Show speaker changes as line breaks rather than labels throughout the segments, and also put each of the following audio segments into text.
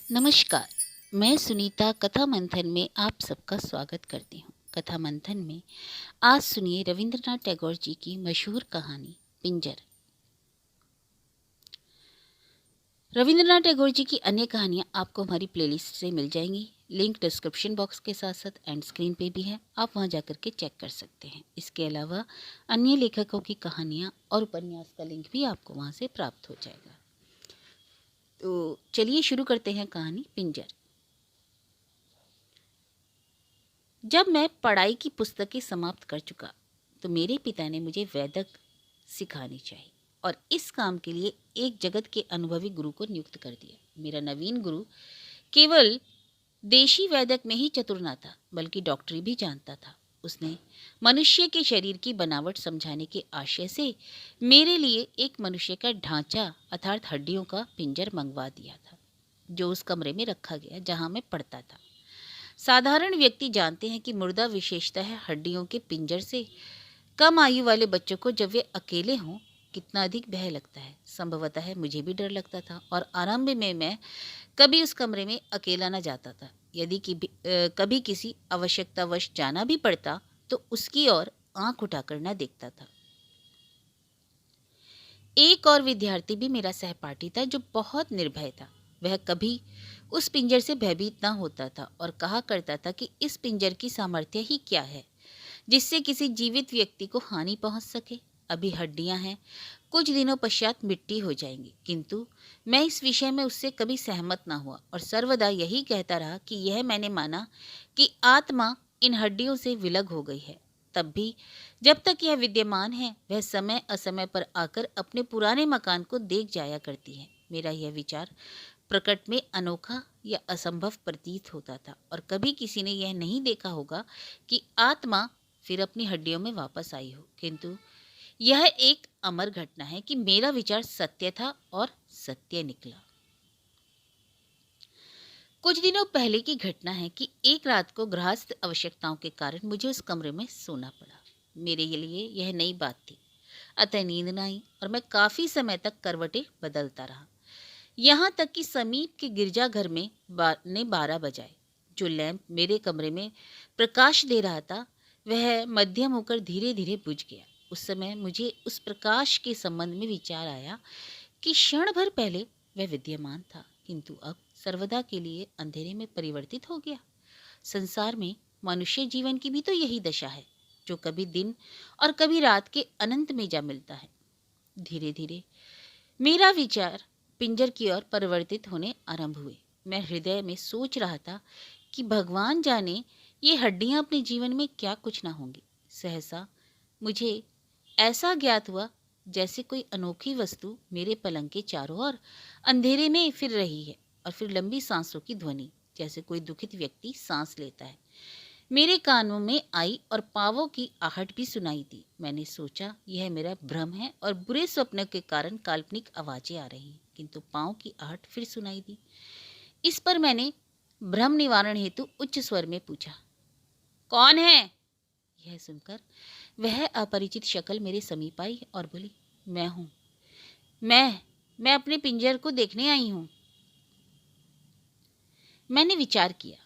नमस्कार। मैं सुनीता कथा मंथन में आप सबका स्वागत करती हूँ। कथा मंथन में आज सुनिए रविंद्रनाथ टैगोर जी की मशहूर कहानी पिंजर। रविंद्रनाथ टैगोर जी की अन्य कहानियाँ आपको हमारी प्लेलिस्ट से मिल जाएंगी। लिंक डिस्क्रिप्शन बॉक्स के साथ साथ एंड स्क्रीन पे भी है, आप वहाँ जाकर के चेक कर सकते हैं। इसके अलावा अन्य लेखकों की कहानियाँ और उपन्यास का लिंक भी आपको वहाँ से प्राप्त हो जाएगा। तो चलिए शुरू करते हैं कहानी पिंजर। जब मैं पढ़ाई की पुस्तकें समाप्त कर चुका तो मेरे पिता ने मुझे वैदिक सिखानी चाहिए और इस काम के लिए एक जगत के अनुभवी गुरु को नियुक्त कर दिया। मेरा नवीन गुरु केवल देशी वैदिक में ही चतुर न था बल्कि डॉक्टरी भी जानता था। उसने मनुष्य के शरीर की बनावट समझाने के आशय से मेरे लिए एक मनुष्य का ढांचा अर्थात हड्डियों का पिंजर मंगवा दिया था, जो उस कमरे में रखा गया जहां मैं पढ़ता था। साधारण व्यक्ति जानते हैं कि मुर्दा विशेषतः हड्डियों के पिंजर से कम आयु वाले बच्चों को जब वे अकेले हों कितना अधिक भय लगता है। संभवतः मुझे भी डर लगता था और आरंभ में मैं कभी उस कमरे में अकेला न जाता था। यदि कभी किसी आवश्यकतावश जाना भी पड़ता तो उसकी ओर आंख उठाकर न देखता था। एक और विद्यार्थी भी मेरा सहपाठी था जो बहुत निर्भय था। वह कभी उस पिंजर से भयभीत न होता था और कहा करता था कि इस पिंजर की सामर्थ्य ही क्या है जिससे किसी जीवित व्यक्ति को हानि पहुंच सके। अभी हड्डियां हैं, कुछ दिनों पश्चात मिट्टी हो जाएंगी। किंतु मैं इस विषय में उससे कभी सहमत ना हुआ और सर्वदा यही कहता रहा कि यह मैंने माना कि आत्मा इन हड्डियों से विलग हो गई है। तब भी जब तक यह विद्यमान है वह समय असमय पर आकर अपने पुराने मकान को देख जाया करती है। मेरा यह विचार प्रकट में अनोखा या असंभव प्रतीत होता था और कभी किसी ने यह नहीं देखा होगा कि आत्मा फिर अपनी हड्डियों में वापस आई हो। किंतु यह एक अमर घटना है कि मेरा विचार सत्य था और सत्य निकला। कुछ दिनों पहले की घटना है कि एक रात को गृहस्थ आवश्यकताओं के कारण मुझे उस कमरे में सोना पड़ा। मेरे लिए यह नई बात थी, अतः नींद न आई और मैं काफी समय तक करवटें बदलता रहा। यहाँ तक कि समीप के गिरजाघर में 12 बजाए। जो लैंप मेरे कमरे में प्रकाश दे रहा था वह मध्यम होकर धीरे धीरे बुझ गया। उस समय मुझे उस प्रकाश के संबंध में विचार आया कि क्षण भर पहले वह विद्यमान था किंतु अब सर्वदा के लिए अंधेरे में परिवर्तित हो गया। संसार में मनुष्य जीवन की भी तो यही दशा है, जो कभी दिन और कभी रात के अनंत में जा मिलता है। धीरे धीरे मेरा विचार पिंजर की ओर परिवर्तित होने आरंभ हुए। मैं हृदय में सोच रहा था कि भगवान जाने ये हड्डियां अपने जीवन में क्या कुछ ना होंगी। सहसा मुझे ऐसा ज्ञात हुआ जैसे कोई अनोखी वस्तु मेरे पलंग के चारों ओर अंधेरे में फिर रही है और फिर लंबी सांसों की ध्वनि जैसे कोई दुखित व्यक्ति सांस लेता है मेरे कानों में आई और पांवों की आहट भी सुनाई दी। मैंने सोचा यह मेरा भ्रम है और बुरे स्वप्न के कारण काल्पनिक आवाजें आ रही हैं, किंतु पांव की आहट फिर सुनाई दी। इस पर मैंने भ्रम निवारण हेतु उच्च स्वर में पूछा, कौन है? यह सुनकर वह अपरिचित शक्ल मेरे समीप आई और बोली, मैं हूं। मैं अपने पिंजर को देखने आई हूं। मैंने विचार किया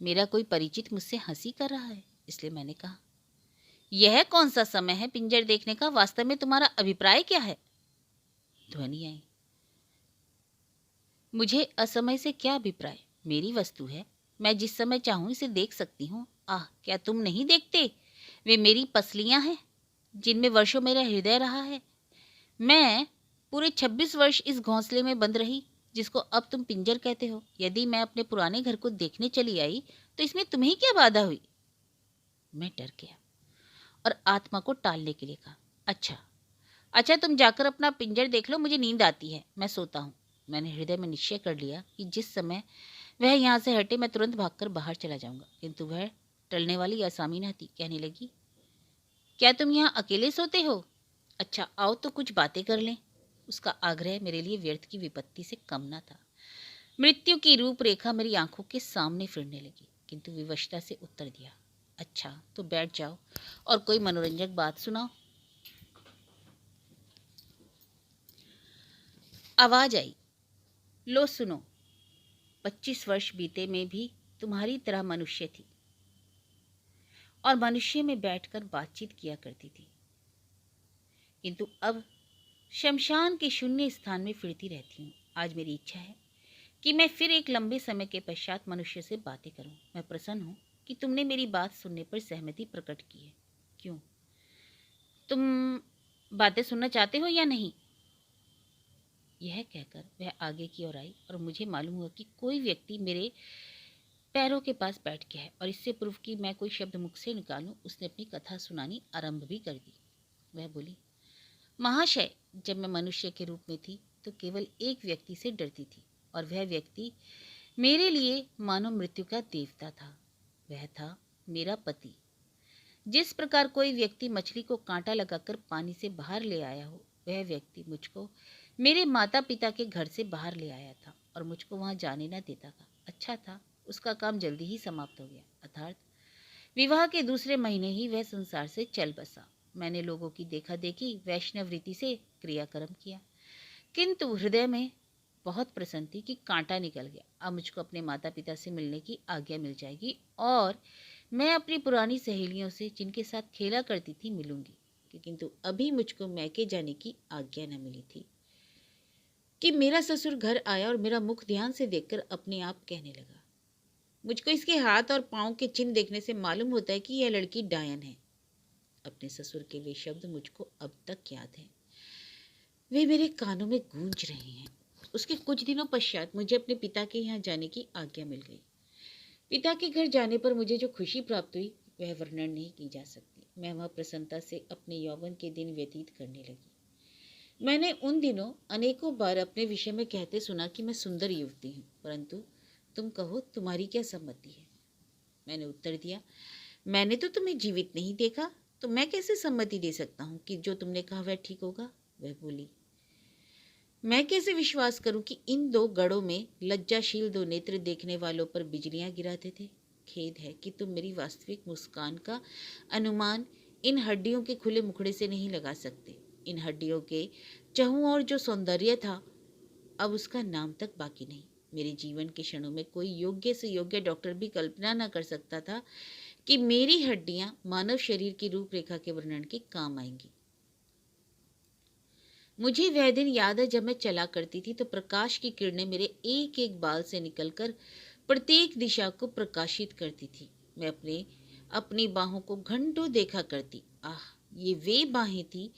मेरा कोई परिचित मुझसे हंसी कर रहा है, इसलिए मैंने कहा, यह कौन सा समय है पिंजर देखने का? वास्तव में तुम्हारा अभिप्राय क्या है? ध्वनि आई, मुझे असमय से क्या अभिप्राय? मेरी वस्तु है, मैं जिस समय चाहूं इसे देख सकती हूँ। आह, क्या तुम नहीं देखते? वे मेरी पसलियां हैं जिनमें वर्षों मेरा हृदय रहा है। मैं पूरे 26 वर्ष इस घोंसले में बंद रही जिसको अब तुम पिंजर कहते हो। यदि मैं अपने पुराने घर को देखने चली आई तो इसमें तुम्हें क्या बाधा हुई? मैं डर गया और आत्मा को टालने के लिए कहा, अच्छा अच्छा, तुम जाकर अपना पिंजर देख लो, मुझे नींद आती है, मैं सोता हूँ। मैंने हृदय में निश्चय कर लिया कि जिस समय वह यहाँ से हटे मैं तुरंत भागकर बाहर चला जाऊंगा, किंतु वह टलने वाली असामी न थी। कहने लगी, क्या तुम यहाँ अकेले सोते हो? अच्छा, आओ तो कुछ बातें कर लें। उसका आग्रह मेरे लिए व्यर्थ की विपत्ति से कम न था। मृत्यु की रूपरेखा मेरी आंखों के सामने फिरने लगी, किंतु विवशता से उत्तर दिया, अच्छा तो बैठ जाओ और कोई मनोरंजक बात सुनाओ। आवाज आई, लो सुनो। 25 वर्ष बीते में भी तुम्हारी तरह मनुष्य थी और मनुष्य में बैठकर बातचीत किया करती थी, किंतु अब शमशान के शून्य स्थान में फिरती रहती हूँ। आज मेरी इच्छा है कि मैं फिर एक लंबे समय के पश्चात मनुष्य से बातें करूं। मैं प्रसन्न हूं कि तुमने मेरी बात सुनने पर सहमति प्रकट की है। क्यों, तुम बातें सुनना चाहते हो या नहीं? यह कहकर वह आगे की ओर आई और मुझे मालूम हुआ कि कोई व्यक्ति मेरे पैरों के पास बैठ गया है, और इससे पूर्व कि मैं कोई शब्द मुख से निकालूं, उसने अपनी कथा सुनानी आरंभ भी कर दी। वह बोली, महाशय, जब मैं मनुष्य के रूप में थी तो केवल एक व्यक्ति से डरती थी, और वह व्यक्ति मेरे लिए मानो मृत्यु का देवता था। वह था मेरा पति। जिस प्रकार कोई व्यक्ति मछली को कांटा लगाकर पानी से बाहर ले आया हो, वह व्यक्ति मुझको मेरे माता पिता के घर से बाहर ले आया था और मुझको वहां जाने न देता था। अच्छा था, उसका काम जल्दी ही समाप्त हो गया, अर्थात विवाह के दूसरे महीने ही वह संसार से चल बसा। मैंने लोगों की देखा देखी वैष्णव रीति से क्रियाक्रम किया, किंतु हृदय में बहुत प्रसन्न थी कि कांटा निकल गया। अब मुझको अपने माता पिता से मिलने की आज्ञा मिल जाएगी और मैं अपनी पुरानी सहेलियों से, जिनके साथ खेला करती थी, मिलूंगी। किंतु अभी मुझको मैके जाने की आज्ञा न मिली थी कि मेरा ससुर घर आया और मेरा मुख ध्यान से देखकर अपने आप कहने लगा, मुझको इसके हाथ और पांव के चिन्ह देखने से मालूम होता है कि यह लड़की डायन है। अपने ससुर के वे शब्द मुझको अब तक याद हैं। वे मेरे कानों में गूंज रहे हैं। उसके कुछ दिनों पश्चात मुझे अपने पिता के यहाँ जाने की आज्ञा मिल गई। पिता के घर जाने पर मुझे जो खुशी प्राप्त हुई वह वर्णन नहीं की जा सकती। मैं वहाँ प्रसन्नता से अपने यौवन के दिन व्यतीत करने लगी। मैंने उन दिनों अनेकों बार अपने विषय में कहते सुना कि मैं सुंदर युवती हूँ, परंतु तुम कहो तुम्हारी क्या सम्मति है? मैंने उत्तर दिया, मैंने तो तुम्हें जीवित नहीं देखा, तो मैं कैसे सम्मति दे सकता हूँ कि जो तुमने कहा वह ठीक होगा? वह बोली, मैं कैसे विश्वास करूं कि इन दो गढ़ों में लज्जाशील दो नेत्र देखने वालों पर बिजलियां गिराते थे। खेद है कि तुम मेरी वास्तविक मुस्कान का अनुमान इन हड्डियों के खुले मुखड़े से नहीं लगा सकते। इन हड्डियों के चहुं और जो सौंदर्य था, अब उसका नाम तक बाकी नहीं। मेरे जीवन के क्षणों में कोई योग्य से योग्य डॉक्टर भी कल्पना न कर सकता था कि मेरी हड्डियां मानव शरीर की रूपरेखा के वर्णन के काम आएंगी। मुझे वह दिन याद है जब मैं चला करती थी तो प्रकाश की किरणें मेरे एक एक बाल से निकलकर प्रत्येक दिशा को प्रकाशित करती थी। मैं अपनी बाहों को घंटों देखा करती। आह, ये वे बाहें थी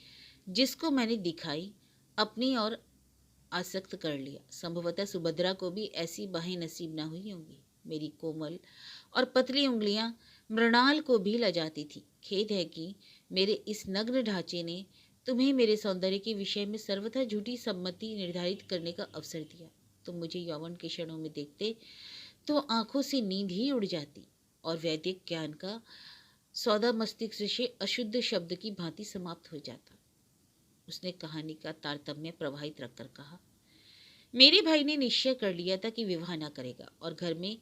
जिसको मैंने दिखाई, अपनी ओर आसक्त कर लिया। संभवतः सुभद्रा को भी ऐसी बाहें नसीब न हुई होंगी। मेरी कोमल और पतली उंगलियां मृणाल को भी लजाती थी। खेद है कि मेरे इस नग्न ढांचे ने तुम्हें मेरे सौंदर्य के विषय में सर्वथा झूठी सम्मति निर्धारित करने का अवसर दिया। तुम मुझे यौवन के क्षणों में देखते तो आंखों से नींद ही उड़ जाती और वैदिक ज्ञान का सौदा मस्तिष्क से अशुद्ध शब्द की भांति समाप्त हो जाता। उसने कहानी का तारतम्य प्रवाहित रखकर कहा, मेरे भाई ने निश्चय कर लिया था कि विवाह न करेगा और घर में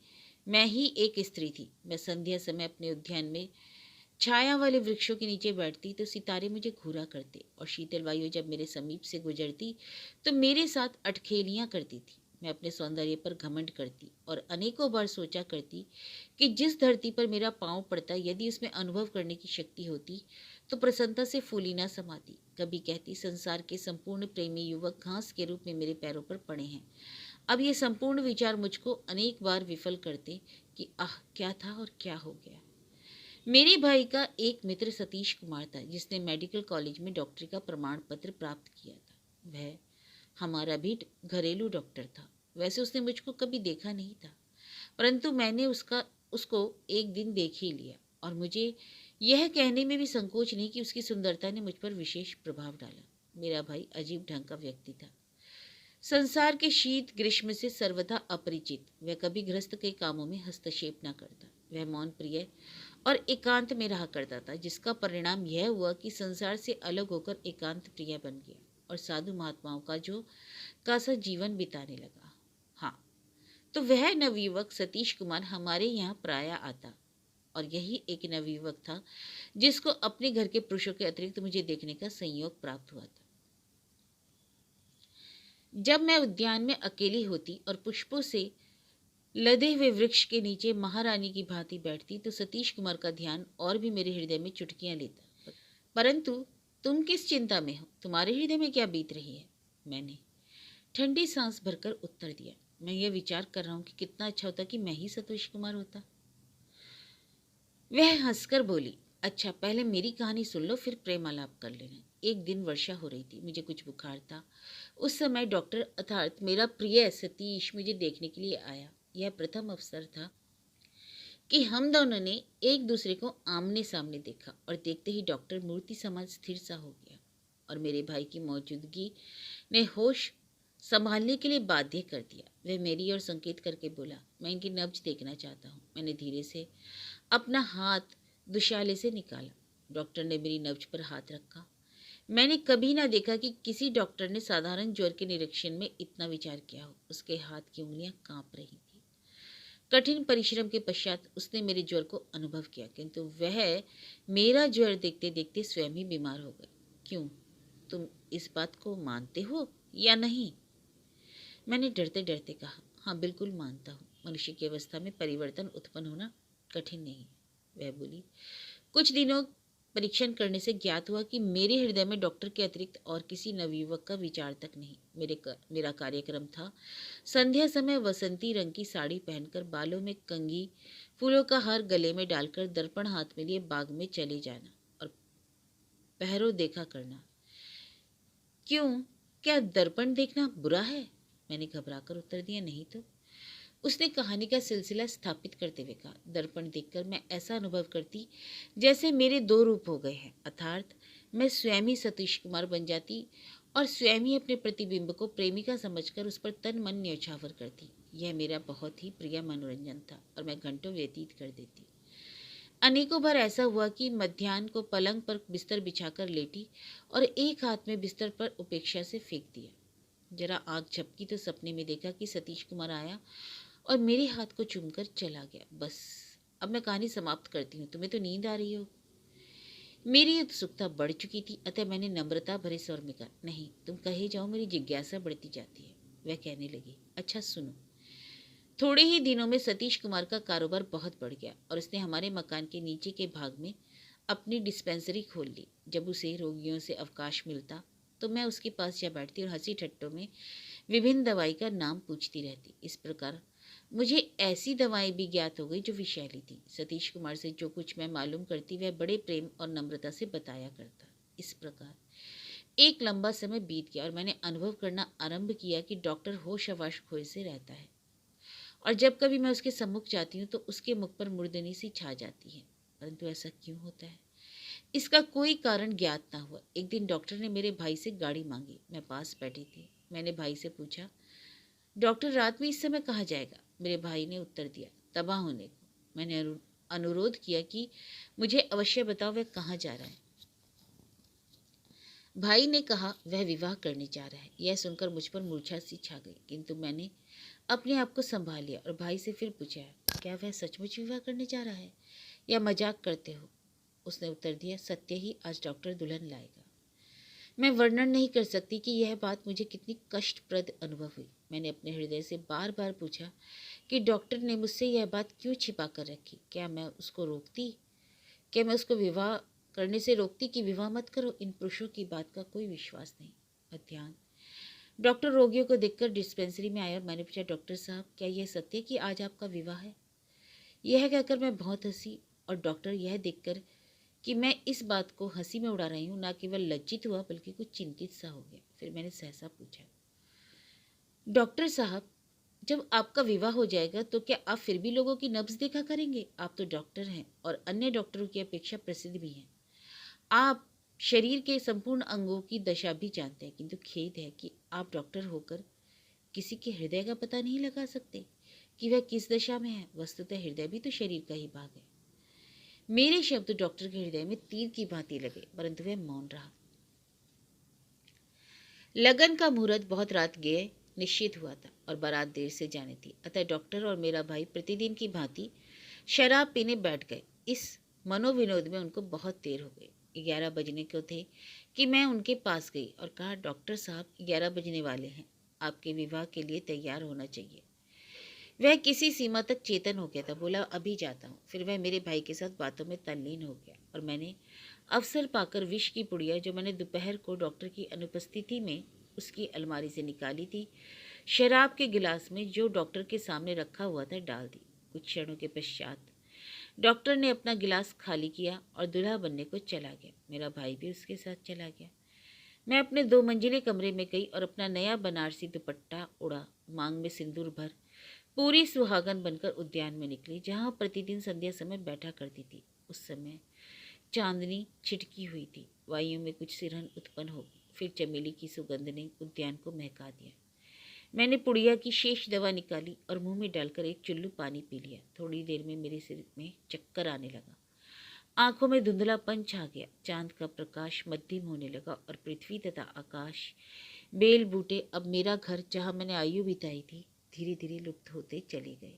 मैं ही एक स्त्री थी। मैं संध्या समय अपने उद्यान में छाया वाले वृक्षों के नीचे बैठती तो सितारे मुझे घूरा करते और शीतल वायु जब मेरे समीप से गुजरती तो मेरे साथ अटखेलियां करती थी। मैं अपने सौंदर्य पर घमंड करती और अनेकों बार सोचा करती कि जिस धरती पर मेरा पांव पड़ता, यदि उसमें अनुभव करने की शक्ति होती तो प्रसन्नता से फूली न समाती। कभी कहती, संसार के संपूर्ण प्रेमी युवक घास के रूप में मेरे पैरों पर पड़े हैं। अब ये संपूर्ण विचार मुझको अनेक बार विफल करते कि आह, क्या था और क्या हो गया। मेरे भाई का एक मित्र सतीश कुमार था, जिसने मेडिकल कॉलेज में डॉक्टरी का प्रमाण पत्र प्राप्त किया था। वह हमारा भी घरेलू डॉक्टर था। वैसे उसने मुझको कभी देखा नहीं था, परंतु मैंने उसको एक दिन देख ही लिया और मुझे यह कहने में भी संकोच नहीं कि उसकी सुंदरता ने मुझ पर विशेष प्रभाव डाला। मेरा भाई अजीब ढंग का व्यक्ति था, संसार के शीत ग्रीष्म से सर्वथा अपरिचित। वह कभी गृहस्थ के कामों में हस्तक्षेप न करता। वह मौन प्रिय और एकांत में रहा करता था, जिसका परिणाम यह हुआ कि संसार से अलग होकर एकांत प्रिय बन गया और साधु महात्माओं का सा जीवन बिताने लगा। हाँ, तो वह नवयुवक सतीश कुमार हमारे यहाँ प्रायः आता और यही एक नवयुवक था जिसको अपने घर के पुरुषों के अतिरिक्त मुझे देखने का संयोग प्राप्त हुआ था। जब मैं उद्यान में अकेली होती और पुष्पों से लदे हुए वृक्ष के नीचे महारानी की भांति बैठती तो सतीश कुमार का ध्यान और भी मेरे हृदय में चुटकियां लेता। परंतु तुम किस चिंता में हो? तुम्हारे हृदय में क्या बीत रही है? मैंने ठंडी सांस भरकर उत्तर दिया। मैं यह विचार कर रहा हूं कि कितना अच्छा होता कि मैं ही सतीश कुमार होता। वह हंसकर बोली, अच्छा पहले मेरी कहानी सुन लो, फिर प्रेम आलाप कर लेना। एक दिन वर्षा हो रही थी, मुझे कुछ बुखार था। उस समय डॉक्टर अर्थात मेरा प्रिय सतीश मुझे देखने के लिए आया। यह प्रथम अवसर था कि हम दोनों ने एक दूसरे को आमने सामने देखा, और देखते ही डॉक्टर मूर्ति समान स्थिर सा हो गया और मेरे भाई की मौजूदगी ने होश संभालने के लिए बाध्य कर दिया। वह मेरी ओर संकेत करके बोला, मैं इनकी नब्ज देखना चाहता हूँ। मैंने धीरे से अपना हाथ दुशाले से निकाला। डॉक्टर ने मेरी नब्ज पर हाथ रखा। मैंने कभी ना देखा कि किसी डॉक्टर ने साधारण ज्वर के निरीक्षण में इतना विचार किया हो। उसके हाथ की उंगलियां कांप रही थी। कठिन परिश्रम के पश्चात उसने मेरे ज्वर को अनुभव किया, किंतु वह मेरा ज्वर देखते देखते स्वयं ही बीमार हो गए। क्यों? तुम इस बात को मानते हो या नहीं? मैंने डरते डरते कहा, हाँ बिल्कुल मानता हूँ। मनुष्य की अवस्था में परिवर्तन उत्पन्न होना कठिन नहीं है। वह बोली, कुछ दिनों परीक्षण करने से ज्ञात हुआ कि मेरे हृदय में डॉक्टर के अतिरिक्त और किसी नवयुवक का विचार तक नहीं। मेरा कार्यक्रम था संध्या समय वसंती रंग की साड़ी पहनकर, बालों में कंघी, फूलों का हार गले में डालकर, दर्पण हाथ में लिए बाग में चले जाना और पहरों देखा करना। क्यों? क्या दर्पण देखना बुरा है? मैंने घबराकर उत्तर दिया, नहीं तो। उसने कहानी का सिलसिला स्थापित करते हुए कहा, दर्पण देखकर मैं ऐसा अनुभव करती जैसे मेरे दो रूप हो गए हैं, अर्थात मैं स्वयं ही सतीश कुमार बन जाती और स्वयं ही अपने प्रतिबिंब को प्रेमिका समझकर उस पर तन मन न्यौछावर करती। यह मेरा बहुत ही प्रिय मनोरंजन था और मैं घंटों व्यतीत कर देती। अनेकों बार ऐसा हुआ कि मध्याह्न को पलंग पर बिस्तर बिछाकर लेटी और एक हाथ में बिस्तर पर उपेक्षा से फेंक दिया। जरा आंख झपकी तो सपने में देखा कि सतीश कुमार आया और मेरे हाथ को चूमकर चला गया। बस अब मैं कहानी समाप्त करती हूँ, तुम्हें तो नींद आ रही हो। मेरी उत्सुकता बढ़ चुकी थी, अतः मैंने नम्रता भरे स्वर में कहा, नहीं तुम कहे जाओ, मेरी जिज्ञासा बढ़ती जाती है। वह कहने लगी, अच्छा सुनो। थोड़े ही दिनों में सतीश कुमार का कारोबार बहुत बढ़ गया और उसने हमारे मकान के नीचे के भाग में अपनी डिस्पेंसरी खोल ली। जब उसे रोगियों से अवकाश मिलता तो मैं उसके पास जा बैठती और हंसी ठट्टों में विभिन्न दवाई का नाम पूछती रहती। इस प्रकार मुझे ऐसी दवाएं भी ज्ञात हो गई जो विषैली थी। सतीश कुमार से जो कुछ मैं मालूम करती वह बड़े प्रेम और नम्रता से बताया करता। इस प्रकार एक लंबा समय बीत गया और मैंने अनुभव करना आरंभ किया कि डॉक्टर होश हवास खोए से रहता है, और जब कभी मैं उसके सम्मुख जाती हूँ तो उसके मुख पर मुर्दनी सी छा जाती है। परंतु ऐसा क्यों होता है, इसका कोई कारण ज्ञात ना हुआ। एक दिन डॉक्टर ने मेरे भाई से गाड़ी मांगी। मैं पास बैठी थी। मैंने भाई से पूछा, डॉक्टर रात में इस समय कहाँ जाएगा? मेरे भाई ने उत्तर दिया, तबाह होने को। मैंने अनुरोध किया कि मुझे अवश्य बताओ वह कहाँ जा रहा है। भाई ने कहा, वह विवाह करने जा रहा है। यह सुनकर मुझ पर मूर्छा सी छा गई, किंतु मैंने अपने आप को संभाल लिया और भाई से फिर पूछा, क्या वह सचमुच विवाह करने जा रहा है या मजाक करते हो? उसने उत्तर दिया, सत्य ही, आज डॉक्टर दुल्हन लाएगा। मैं वर्णन नहीं कर सकती कि यह बात मुझे कितनी कष्टप्रद अनुभव हुई। मैंने अपने हृदय से बार बार पूछा कि डॉक्टर ने मुझसे यह बात क्यों छिपा कर रखी। क्या मैं उसको रोकती? क्या मैं उसको विवाह करने से रोकती कि विवाह मत करो? इन पुरुषों की बात का कोई विश्वास नहीं। मध्याह्न डॉक्टर रोगियों को देखकर डिस्पेंसरी में आया और मैंने पूछा, डॉक्टर साहब क्या यह सत्य कि आज आपका विवाह है? यह कहकर मैं बहुत हंसी और डॉक्टर यह देखकर कि मैं इस बात को हंसी में उड़ा रही हूँ ना केवल लज्जित हुआ बल्कि कुछ चिंतित सा हो गया। फिर मैंने सहसा पूछा, डॉक्टर साहब जब आपका विवाह हो जाएगा तो क्या आप फिर भी लोगों की नब्ज देखा करेंगे? आप तो डॉक्टर हैं और अन्य डॉक्टरों की अपेक्षा प्रसिद्ध भी हैं। आप शरीर के संपूर्ण अंगों की दशा भी जानते हैं, किंतु खेद है कि आप डॉक्टर होकर किसी के हृदय का पता नहीं लगा सकते कि वह किस दशा में है। वस्तुतः हृदय भी तो शरीर का ही भाग है। मेरे शब्द डॉक्टर के हृदय में तीर की भांति लगे, परंतु वह मौन रहा। लगन का मुहूर्त बहुत रात गए निश्चित हुआ था और बारात देर से जानी थी, अतः डॉक्टर और मेरा भाई प्रतिदिन की भांति शराब पीने बैठ गए। इस मनोविनोद में उनको बहुत देर हो गई। 11 बजने को थे कि मैं उनके पास गई और कहा, डॉक्टर साहब 11 बजने वाले हैं, आपके विवाह के लिए तैयार होना चाहिए। वह किसी सीमा तक चेतन हो गया था। बोला, अभी जाता हूँ। फिर वह मेरे भाई के साथ बातों में तल्लीन हो गया और मैंने अवसर पाकर विष की पुड़िया जो मैंने दोपहर को डॉक्टर की अनुपस्थिति में उसकी अलमारी से निकाली थी, शराब के गिलास में जो डॉक्टर के सामने रखा हुआ था डाल दी। कुछ क्षणों के पश्चात डॉक्टर ने अपना गिलास खाली किया और दूल्हा बनने को चला गया। मेरा भाई भी उसके साथ चला गया। मैं अपने 2 मंजिले कमरे में गई और अपना नया बनारसी दुपट्टा उड़ा, मांग में सिंदूर भर, पूरी सुहागन बनकर उद्यान में निकली, जहाँ प्रतिदिन संध्या समय बैठा करती थी। उस समय चांदनी छिटकी हुई थी, वायुओं में कुछ सिरहन उत्पन्न हो गई। फिर चमेली की सुगंध ने उद्यान को महका दिया। मैंने पुड़िया की शेष दवा निकाली और मुंह में डालकर एक चुल्लू पानी पी लिया। थोड़ी देर में मेरे सिर में चक्कर आने लगा, आंखों में धुंधलापन छा गया। चांद का प्रकाश मध्यम होने लगा और पृथ्वी तथा आकाश, बेल बूटे, अब मेरा घर जहाँ मैंने आयु बिताई थी, धीरे धीरे लुप्त होते चले गए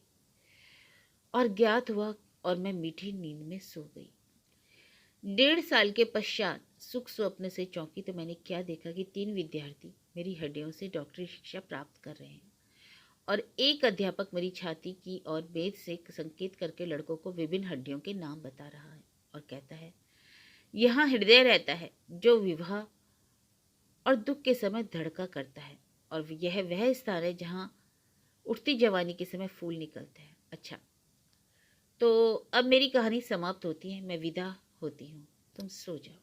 और ज्ञात हुआ और मैं मीठी नींद में सो गई। 1.5 साल के पश्चात सुख स्वप्न से चौंकी तो मैंने क्या देखा कि 3 विद्यार्थी मेरी हड्डियों से डॉक्टरी शिक्षा प्राप्त कर रहे हैं और एक अध्यापक मेरी छाती की और बेद से संकेत करके लड़कों को विभिन्न हड्डियों के नाम बता रहा है और कहता है, यहाँ हृदय रहता है जो विवाह और दुख के समय धड़का करता है और यह वह स्थान है जहाँ उठती जवानी के समय फूल निकलते हैं। अच्छा, तो अब मेरी कहानी समाप्त होती है, मैं विदा होती हूँ, तुम सो जाओ।